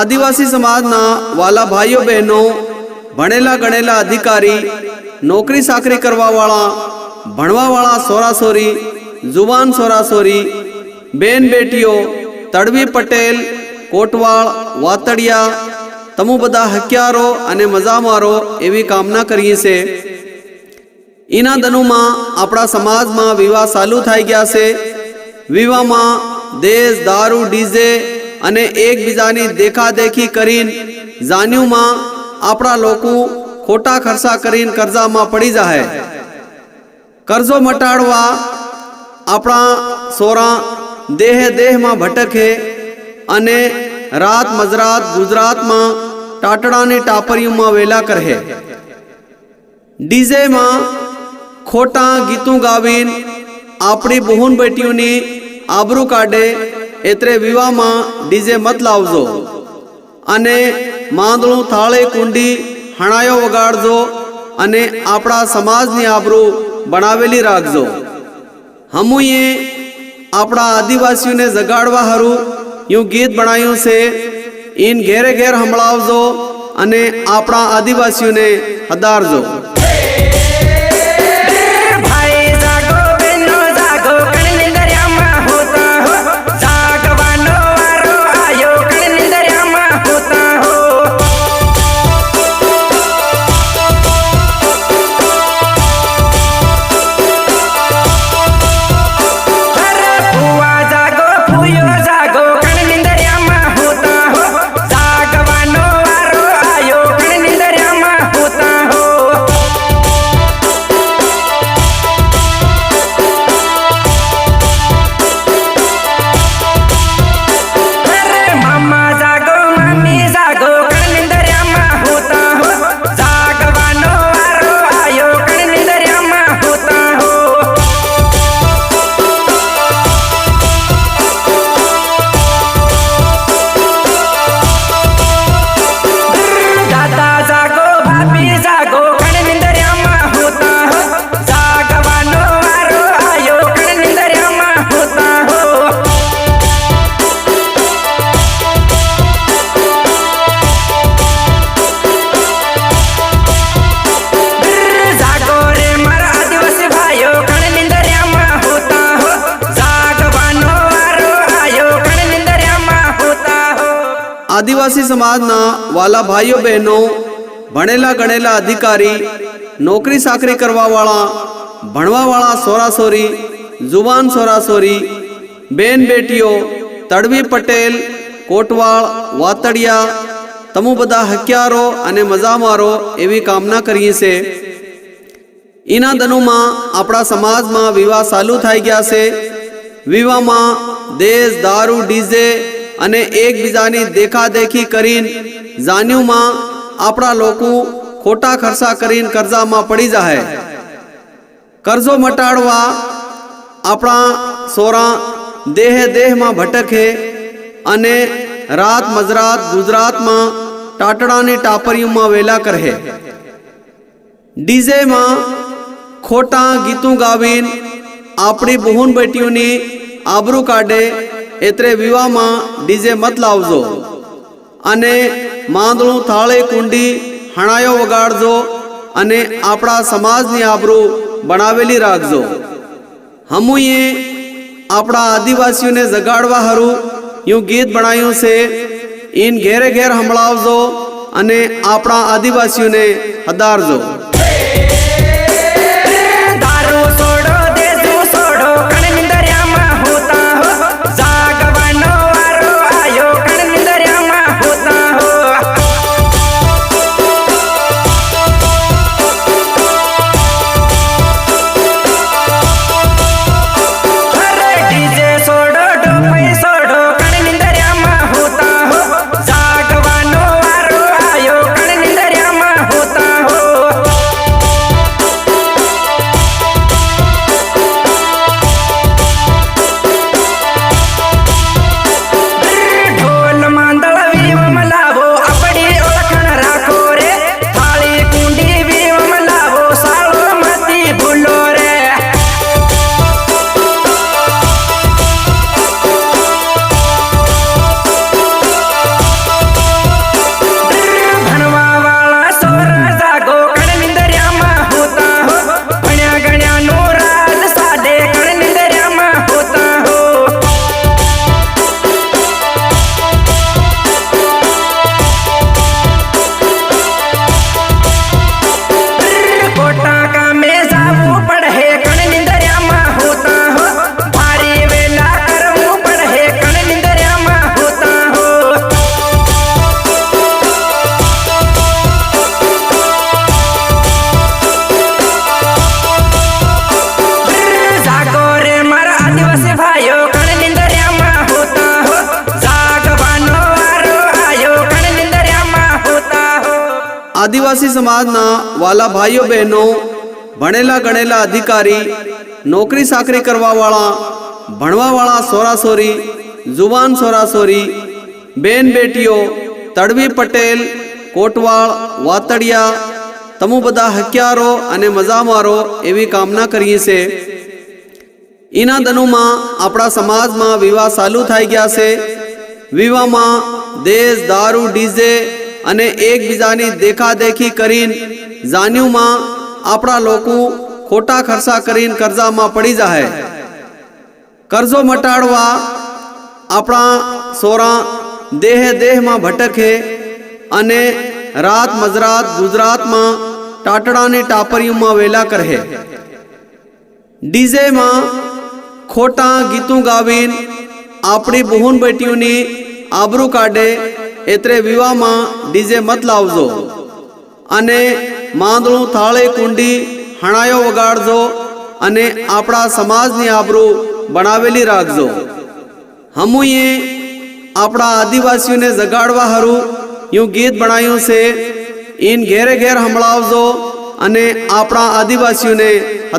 आदिवासी समाजना वाला भाईओ बहनों, भणेला गणेला अधिकारी, नौकरी साकरी करवा वाला, भणवा वाला सोरा सोरी, जुबान सोरा सोरी, बेन बेटियों, तड़वी पटेल, कोटवाल, वातड़िया, तमु बधा हक्यारो अने मजामारो एवी कामना करीए छे। इना दनु में अपना समाज में विवाह चालू थई गया से। विवाह में देश दारू डीजे अने एक बीजानी देखा देखी करीन जान्यू में अपना लोको खोटा खर्चा करीन कर्जा में पड़ी जाए। कर्जो मटाड़वा अपना सोरा देह देह में भटके अने रात मजरात गुजरात में टाटड़ानी टापरियों में वेला करे। डीजे में खोटा गीतों गावीन अपनी बहन बेटियों ने आबरू काढ़े एतरे विवाह में डीजे मत लावजो अने मांदळू थाळे कुंडी हणायो वगाड़जो अने आपड़ा समाज नी आबरू बनावेली राखजो। हमुए आपड़ा आदिवासियों ने जगाड़वा हारू यूं गीत बनायु से। इन घेरे घेर हमलावजो अने आपड़ा आदिवासियों ने हदारजो। आदिवासी समाजना वाला भाईओ बहनों, भणेला गणेला अधिकारी, नौकरी साकरी करवा वाला, भणवा वाला सोरा सोरी, जुबान सोरा सोरी, बेन बेटियों, तड़वी पटेल, कोटवाल, वातड़िया, तमु बधा हक्यारो अने मजामारो एवी कामना करीए छे। इना दनु में अपना समाज में विवाह चालू थई गया से। विवाह में देश दारू डीजे अने एक बीजानी देखा देखी करीन जान्यू में अपना लोको खोटा खर्चा करीन कर्जा में पड़ी जाए। कर्जो मटाड़वा अपना सोरा देह देह में भटके अने रात मजरात गुजरात में टाटड़ानी टापरियों में वेला करे। डीजे में खोटा गीतों गावीन अपनी बहन बेटियों ने आबरू काढ़े एतरे विवाह में डीजे मत लावजो अने मांदळू थाळे कुंडी हणायो वगाड़जो अने आपड़ा समाज नी आबरू बनावेली राखजो। हमुए आपड़ा आदिवासियों ने जगाड़वा हारू यूं गीत बनायु से। इन घेरे घेर हमलावजो अने आपड़ा आदिवासियों ने हदारजो। जागवानो वारो आयो कण निंदरिया में होता हो। આદિવાસી સમાજના વાલા ભાઈઓ બહેનો, ભણેલા ગણેલા અધિકારી, નોકરી સાકરી કરવાવાળા, ભણવાવાળા સોરા સોરી, જુવાન સોરા સોરી, બેન બેટીઓ, તડવી પટેલ, કોટવાળ, વાતડિયા, તમુ બધા હક્યારો અને મજામારો એવી કામના કરીએ છે। એના દનુમાં આપણા સમાજમાં વિવાહ ચાલુ થઈ ગયા છે। વિવાહમાં દેશ દારૂ ડીજે અને એકબીજાની દેખાદેખી કરીને જાન્યુમાં આપણા લોકો ખોટા ખર્ચા કરીને કર્જામાં પડી જાય। કર્જો મટાડવા આપણા સોરા દેહમાં ભટકે અને રાત મજરાત ગુજરાતમાં ટાટડાની ટાપરીઓમાં વેલા કરે। ડીજેમાં ખોટા ગીતું ગાવીને આપણી બહુન બેટીઓની આબરૂ કાઢે એટલે વિવાહમાં ડીજે મત લાવજો અને માંદળું થાળે કુંડી હણાયો વગાડજો અને આપણા સમાજની આબરૂ બનાવેલી રાખજો। હમુએ આપણા આદિવાસીઓને જગાડવા હારું યું ગીત બનાવ્યું છે। इन घेरे घेर हमलावजो અને આપણા આદિવાસીઓને